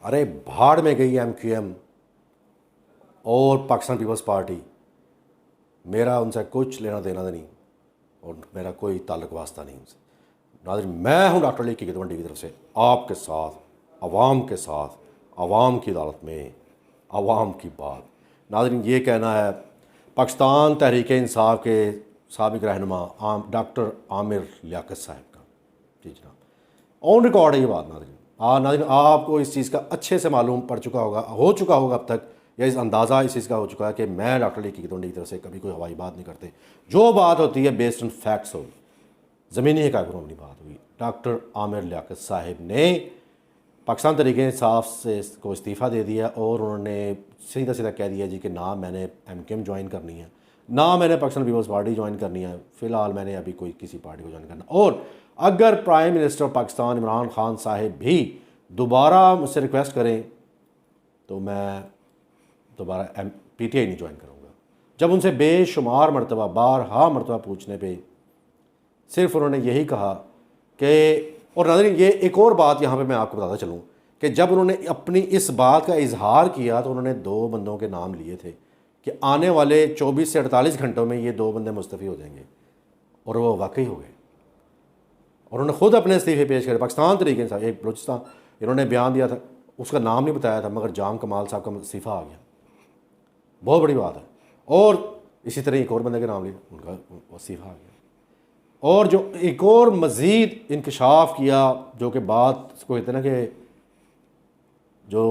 अरे भाड़ में गई MQM और पाकिस्तान पीपल्स पार्टी, मेरा उनसे कुछ लेना देना नहीं और मेरा कोई ताल्लुक वास्ता नहीं उनसे। नाज़रीन, मैं हूँ डॉक्टर अली की गिदवन टीवी की तरफ से आपके साथ, आवाम के साथ, आवाम की अदालत में, आवाम की बात। नाज़रीन, ये कहना है पाकिस्तान तहरीक इंसाफ के साबिक रहनुमा डॉक्टर आमिर लियाकत साहब का। जी जनाब, ऑन रिकॉर्ड है ये बात। नाज़रीन, आपको इस चीज़ का अच्छे से मालूम पड़ चुका होगा, हो चुका होगा अब तक, या इस अंदाज़ा इस चीज़ का हो चुका है कि मैं डॉक्टर अली की गिदवन की तरफ से कभी कोई हवाई बात नहीं करते। जो बात होती है बेस्ड ऑन फैक्ट्स होगी, ज़मीनी हक़ाइक़ पर मबनी बात हुई। डॉक्टर आमिर लियाकत साहब ने पाकिस्तान तहरीक इंसाफ से को इस्तीफ़ा दे दिया और उन्होंने सीधा सीधा कह दिया जी कि ना मैंने MQM ज्वाइन करनी है, ना मैंने पाकिस्तान पीपल्स पार्टी ज्वाइन करनी है, फ़िलहाल मैंने अभी कोई किसी पार्टी को ज्वाइन करना। और अगर प्राइम मिनिस्टर पाकिस्तान इमरान खान साहब भी दोबारा मुझसे रिक्वेस्ट करें तो मैं दोबारा PTI नहीं ज्वाइन करूँगा। जब उनसे बेशुमार मरतबा, बारहा मरतबा पूछने पे सिर्फ उन्होंने यही कहा कि, और नाज़रीन ये एक और बात यहाँ पे मैं आपको बताता चलूँ कि जब उन्होंने अपनी इस बात का इजहार किया तो उन्होंने 2 बंदों के नाम लिए थे कि आने वाले 24 से 48 घंटों में ये 2 बंदे मुस्तफ़ी हो जाएंगे, और वो वाकई हो गए। और उन्होंने खुद अपने इस्तीफ़े पेश करे। पाकिस्तान तरीके से एक बलूचिस्तान इन्होंने बयान दिया था, उसका नाम नहीं बताया था, मगर जाम कमाल साहब का इस्तीफ़ा आ गया, बहुत बड़ी बात है। और इसी तरह एक और बंदे के नाम लिया, उनका इस्तीफ़ा आ गया। और जो एक और मज़ीद इंकशाफ किया, जो कि बात को कहते हैं ना कि जो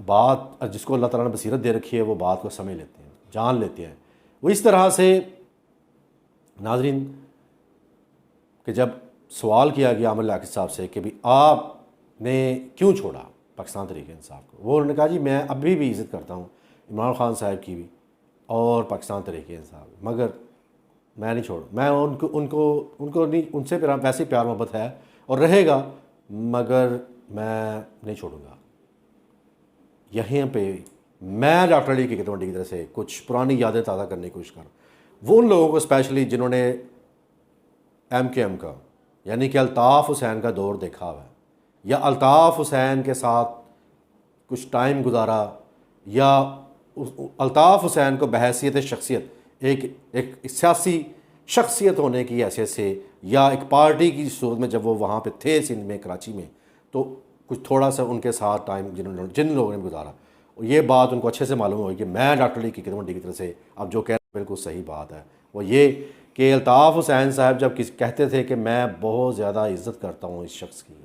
बात जिसको अल्लाह ताला ने बसीरत दे रखी है वो बात को समझ लेते हैं, जान लेते हैं। वो इस तरह से नाज़रीन कि जब सवाल किया गया आमिर लियाकत साहब से कि भी आपने क्यों छोड़ा पाकिस्तान तहरीक इंसाफ को, वो उन्होंने कहा जी मैं अभी भी इज़्ज़त करता हूँ इमरान खान साहब की भी और पाकिस्तान तहरीक इंसाफ, मगर मैं नहीं छोड़, मैं उनको नहीं, उनसे वैसे प्यार मोहब्बत है और रहेगा, मगर मैं नहीं छोड़ूंगा। यहीं पे मैं डॉक्टर अली की गिदवन की तरह से कुछ पुरानी यादें ताज़ा करने की कोशिश कर, वो उन लोगों को स्पेशली जिन्होंने MQM का यानी कि अल्ताफ़ हुसैन का दौर देखा हुआ है, या अल्ताफ़ हुसैन के साथ कुछ टाइम गुजारा, या अल्ताफ़ हुसैन को बहैसियत शख्सियत एक सियासी शख्सियत होने की हैसियत से, या एक पार्टी की सूरत में जब वो वहाँ पे थे सिंध में, कराची में, तो कुछ थोड़ा सा उनके साथ टाइम जिन लोगों ने गुजारा, ये बात उनको अच्छे से मालूम हुई कि मैं डॉक्टर अली की गिदवन की तरह से अब जो कह रहे हैं बिल्कुल सही बात है। वो ये कि अल्ताफ़ हुसैन साहब जब कहते थे कि मैं बहुत ज़्यादा इज़्ज़त करता हूँ इस शख्स की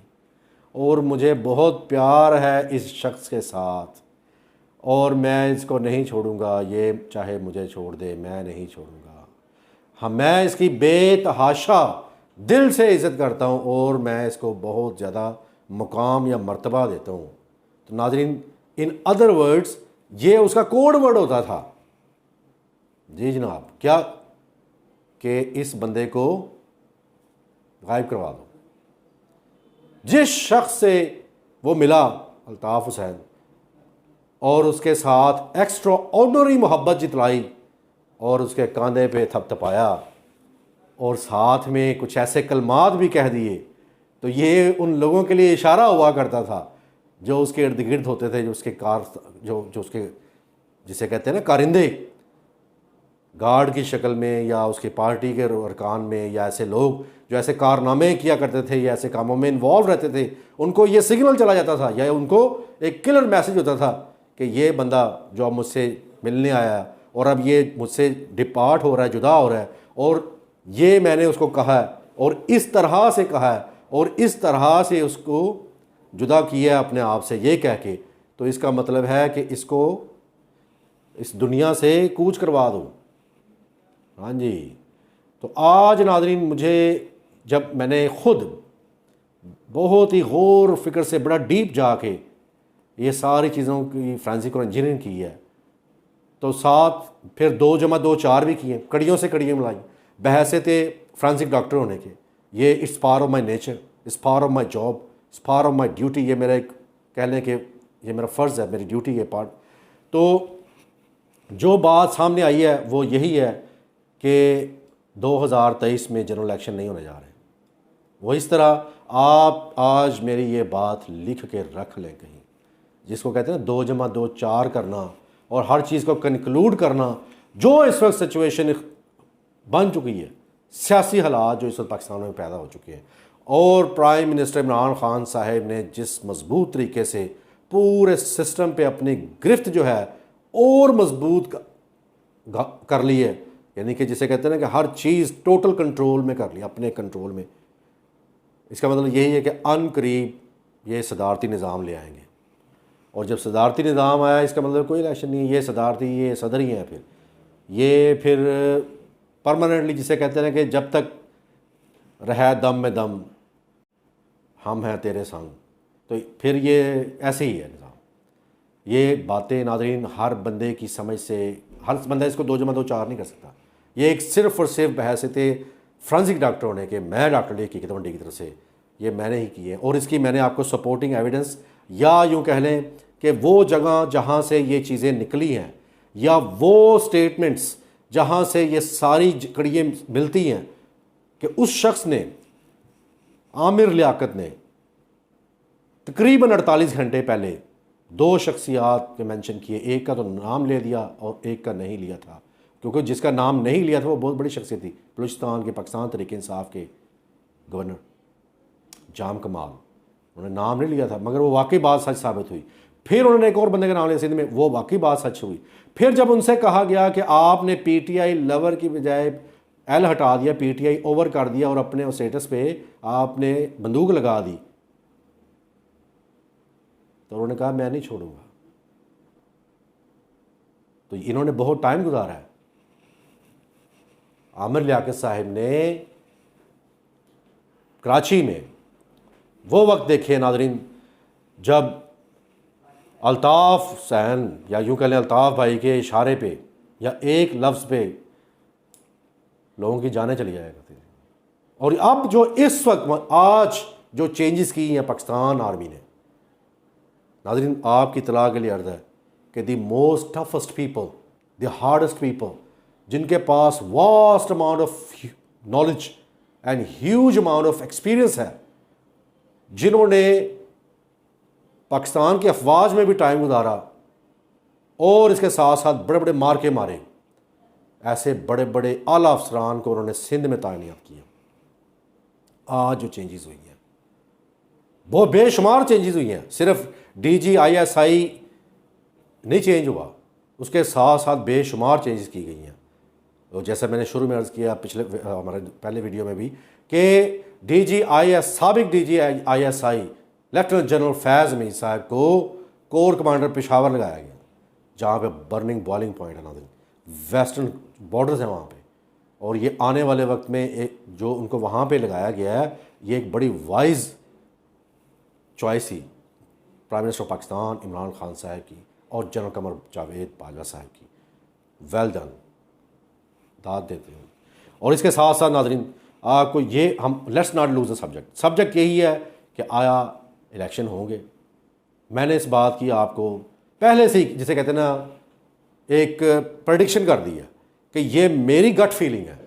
और मुझे बहुत प्यार है इस शख्स के साथ और मैं इसको नहीं छोड़ूंगा, ये चाहे मुझे छोड़ दे मैं नहीं छोड़ूंगा, हाँ मैं इसकी बेतहाशा दिल से इज़्ज़त करता हूँ और मैं इसको बहुत ज़्यादा मुकाम या मर्तबा देता हूँ। तो नाज़रीन, इन अदर वर्ड्स ये उसका कोड वर्ड होता था। जी जनाब, क्या कि इस बंदे को गायब करवा दो। जिस शख्स से वो मिला अल्ताफ़ हुसैन और उसके साथ एक्स्ट्रा ऑर्डनरी मोहब्बत जितलाई और उसके कंधे पे थपथपाया और साथ में कुछ ऐसे कलमात भी कह दिए, तो ये उन लोगों के लिए इशारा हुआ करता था जो उसके इर्द गिर्द होते थे, जो उसके जो उसके जिसे कहते हैं ना कारिंदे, गार्ड की शक्ल में या उसकी पार्टी के अरकान में, या ऐसे लोग जो ऐसे कारनामे किया करते थे या ऐसे कामों में इन्वॉल्व रहते थे, उनको ये सिग्नल चला जाता था या उनको एक क्लियर मैसेज होता था कि ये बंदा जो अब मुझसे मिलने आया और अब ये मुझसे डिपार्ट हो रहा है, जुदा हो रहा है, और ये मैंने उसको कहा है और इस तरह से कहा है और इस तरह से उसको जुदा किया अपने आप से ये कह के, तो इसका मतलब है कि इसको इस दुनिया से कूच करवा दो। हाँ जी। तो आज नाज़रीन, मुझे जब मैंने ख़ुद बहुत ही गौर फिक्र से बड़ा डीप जाके ये सारी चीज़ों की फ्रांसिक और इंजीनियरिंग की है, तो साथ फिर 2 + 2 4 भी किए, कड़ियों से कड़ियाँ मिलाई, बहैसियत फ्रांसिक डॉक्टर होने के। ये it's part of my nature, it's part of my job, it's part of my duty. ये मेरा एक कह लें कि ये मेरा फ़र्ज़ है, मेरी ड्यूटी है पार्ट। तो जो बात सामने आई है वो यही है कि 2023 में जनरल इलेक्शन नहीं होने जा रहे। वो इस तरह आप आज मेरी ये बात लिख के रख लें कहीं जिसको कहते हैं ना 2+2 4 करना और हर चीज़ को कंक्लूड करना, जो इस वक्त सिचुएशन बन चुकी है, सियासी हालात जो इस वक्त पाकिस्तान में पैदा हो चुके हैं, और प्राइम मिनिस्टर इमरान खान साहब ने जिस मजबूत तरीके से पूरे सिस्टम पे अपनी गिरफ्त जो है और मजबूत कर ली है, यानी कि जिसे कहते हैं ना कि हर चीज़ टोटल कंट्रोल में कर ली, अपने कंट्रोल में। इसका मतलब यही है कि अनकरीब ये सदारती निज़ाम ले आएंगे, और जब सदारती निज़ाम आया इसका मतलब कोई इलेक्शन नहीं है, ये सदारती, ये सदर ही है, फिर परमानेंटली जिसे कहते हैं कि जब तक रह दम में दम हम हैं तेरे संग, तो फिर ये ऐसे ही है निज़ाम। ये बातें नाज़रीन हर बंदे की समझ से, हर बंदा इसको 2+2 4 नहीं कर सकता। ये एक सिर्फ़ और सिर्फ बहस थे फ्रांसिक डॉक्टरों ने कि मैं डॉक्टर ने की मंडी की तरफ से, ये मैंने ही की है, और इसकी मैंने आपको सपोर्टिंग एविडेंस, या यूँ कह लें कि वो जगह जहाँ से ये चीज़ें निकली हैं, या वो स्टेटमेंट्स जहाँ से ये सारी कड़ियाँ मिलती हैं कि उस शख्स ने, आमिर लियाकत ने, तकरीबन 48 घंटे पहले 2 शख्सियात के मेंशन किए, एक का तो नाम ले दिया और एक का नहीं लिया था, क्योंकि जिसका नाम नहीं लिया था वो बहुत बड़ी शख्सियत थी, बलूचिस्तान के पाकिस्तान तहरीक इंसाफ के गवर्नर जाम कमाल। उन्होंने नाम नहीं लिया था, मगर वो वाकई बात सच साबित हुई। फिर उन्होंने एक और बंदे का नाम लिया सिंध में, वो वाकई बात सच हुई। फिर जब उनसे कहा गया कि आपने पीटीआई लवर की बजाय एल हटा दिया, पीटीआई ओवर कर दिया, और अपने उस स्टेटस पे आपने बंदूक लगा दी, तो उन्होंने कहा मैं नहीं छोड़ूंगा। तो इन्होंने बहुत टाइम गुजारा है। आमिर लियाकत साहब ने कराची में वो वक्त देखे नाजरीन जब अल्ताफ़ हुसैन, या यूँ कह लें अल्ताफ़ भाई के इशारे पे या एक लफ्ज़ पे लोगों की जानें चली जाया करती थी। और अब जो इस वक्त आज जो चेंजेस की हैं पाकिस्तान आर्मी ने, नाज़रीन आपकी इत्तला के लिए अर्ज़ है कि the most toughest people, the hardest people, जिनके पास vast amount of knowledge and huge amount of experience है, जिन्होंने पाकिस्तान की अफवाज में भी टाइम गुजारा और इसके साथ साथ बड़े बड़े मार्के मारे, ऐसे बड़े बड़े आला अफसरान को उन्होंने सिंध में तैनात किया। आज जो चेंजेस हुई हैं, बहुत बेशुमार चेंजेस हुई हैं। सिर्फ DGISI नहीं चेंज हुआ, उसके साथ साथ बेशुमार चेंजेस की गई हैं। तो जैसे मैंने शुरू में अर्ज़ किया पिछले हमारे पहले वीडियो में भी कि साबिक DGISI लेफ्टिनेंट जनरल फैज़ मीर साहब को कोर कमांडर पेशावर लगाया गया, जहाँ पे बर्निंग बॉइलिंग पॉइंट है नाज़रीन, वेस्टर्न बॉर्डर्स हैं वहाँ पे, और ये आने वाले वक्त में एक जो उनको वहाँ पे लगाया गया है, ये एक बड़ी वाइज चॉइस ही प्राइम मिनिस्टर पाकिस्तान इमरान खान साहब की और जनरल कमर जावेद बाजवा साहब की। वेल डन, दाद देते हैं। और इसके साथ साथ नाज़रीन आपको ये हम let's not lose the subject यही है कि आया इलेक्शन होंगे। मैंने इस बात की आपको पहले से ही, जिसे कहते हैं ना, एक प्रेडिक्शन कर दी है कि ये मेरी गट फीलिंग है,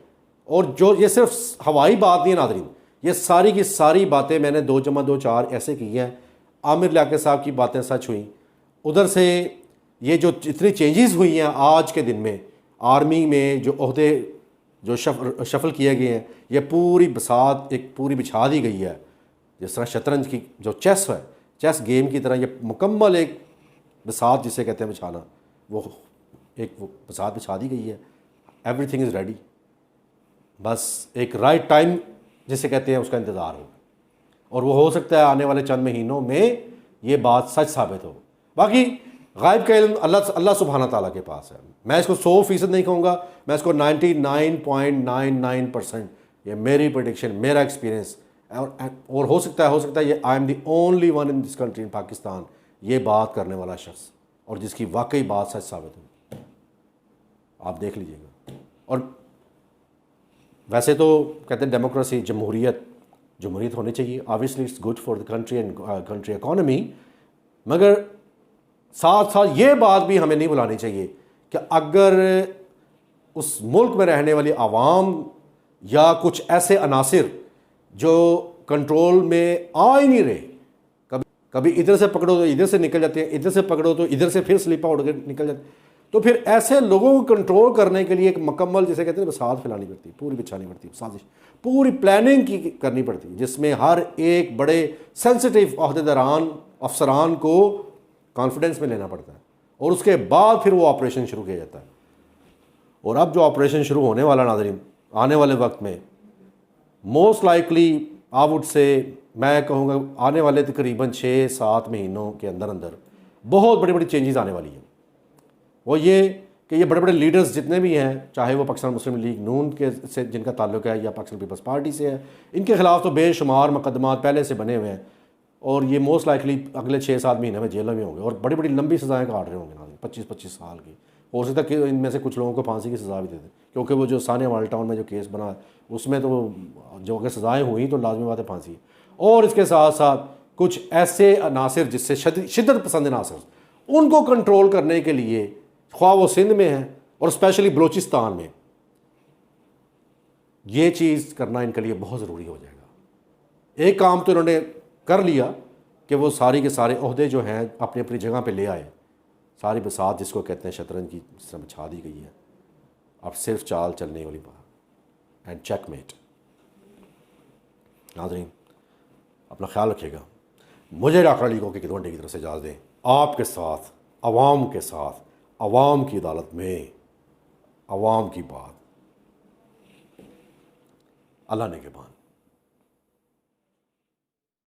और जो ये सिर्फ हवाई बात नहीं है नाज़रीन, ये सारी की सारी बातें मैंने 2+2 4 ऐसे की हैं। आमिर लियाकत साहब की बातें सच हुई, उधर से ये जो जितनी चेंजेस हुई हैं आज के दिन में आर्मी में, जो ओहदे जो शफल किए गए हैं, ये पूरी बसात एक पूरी बिछा दी गई है। जिस तरह शतरंज की जो चेस है, चेस गेम की तरह ये मुकम्मल एक बसात जिसे कहते हैं बिछाना, वो एक वो बसात बिछा दी गई है। एवरीथिंग इज़ रेडी, बस एक राइट टाइम जिसे कहते हैं उसका इंतज़ार हो, और वो हो सकता है आने वाले चंद महीनों में ये बात सच साबित हो। बाकी गायब का इल्म अल्लाह सुब्हाना ताला के पास है। मैं इसको 100% नहीं कहूँगा, मैं इसको 99.99% ये मेरी प्रेडिक्शन, मेरा एक्सपीरियंस, और हो सकता है ये I am the only one in this country in Pakistan ये बात करने वाला शख्स, और जिसकी वाकई बात सच साबित हो। आप देख लीजिएगा। और वैसे तो कहते हैं डेमोक्रेसी, जमहूरियत होनी चाहिए, obviously it's good for the country and country economy, मगर साथ साथ ये बात भी हमें नहीं भुलानी चाहिए कि अगर उस मुल्क में रहने वाली आवाम या कुछ ऐसे अनासिर जो कंट्रोल में आ ही नहीं रहे, कभी इधर से पकड़ो तो इधर से निकल जाते हैं, इधर से पकड़ो तो इधर से फिर स्लिप आउट होकर निकल जाते हैं। तो फिर ऐसे लोगों को कंट्रोल करने के लिए एक मुकम्मल, जिसे कहते हैं, बसात फैलानी पड़ती है, पूरी बिछानी पड़ती है, साजिश, पूरी प्लानिंग की करनी पड़ती है, जिसमें हर एक बड़े सेंसिटिव अहदेदारान अफसरान को कॉन्फिडेंस में लेना पड़ता है, और उसके बाद फिर वो ऑपरेशन शुरू किया जाता है। और अब जो ऑपरेशन शुरू होने वाला नाज़रीन आने वाले वक्त में, most likely I would say, मैं कहूँगा आने वाले तकरीबन 6-7 महीनों के अंदर अंदर बहुत बड़ी बड़ी चेंजेस आने वाली हैं। वो ये कि ये बड़े बड़े लीडर्स जितने भी हैं, चाहे वो पाकिस्तान मुस्लिम लीग नून के से जिनका ताल्लुक है या पाकिस्तान पीपल्स पार्टी से है, इनके खिलाफ तो बेशुमार मुकदमात पहले से बने हुए हैं, और ये मोस्ट लाइकली अगले 6-7 महीने में जेलों में होंगे, और बड़ी बड़ी लंबी सज़ाएँ काट रहे होंगे, 25-25 साल की। हो सकता है कि इनमें से कुछ लोगों को फांसी की सज़ा भी दे दें, क्योंकि वो जो सानिया माल टाउन में जो केस बना उसमें तो जो अगर सज़ाएँ हुई तो लाजमी बात है फांसी। और इसके साथ साथ कुछ ऐसे अनासर जिससे शिद्दत पसंद अनासर, उनको कंट्रोल करने के लिए, ख्वाह वो सिंध में है और स्पेशली बलूचिस्तान में, ये चीज़ करना इनके लिए बहुत ज़रूरी हो जाएगा। एक काम तो इन्होंने कर लिया कि वो सारी के सारे ओहदे जो हैं अपनी अपनी जगह पे ले आए, सारी बसात जिसको कहते हैं शतरंज की जिस तरह बिछा दी गई है, अब सिर्फ चाल चलने वाली बात एंड चेकमेट। नाज़रीन अपना ख्याल रखिएगा। मुझे डॉक्टर अली की खिदमत की तरफ से इजाज़त दें, आपके साथ, अवाम के साथ, अवाम की अदालत में, अवाम की बात, अल्लाह ने के बाद।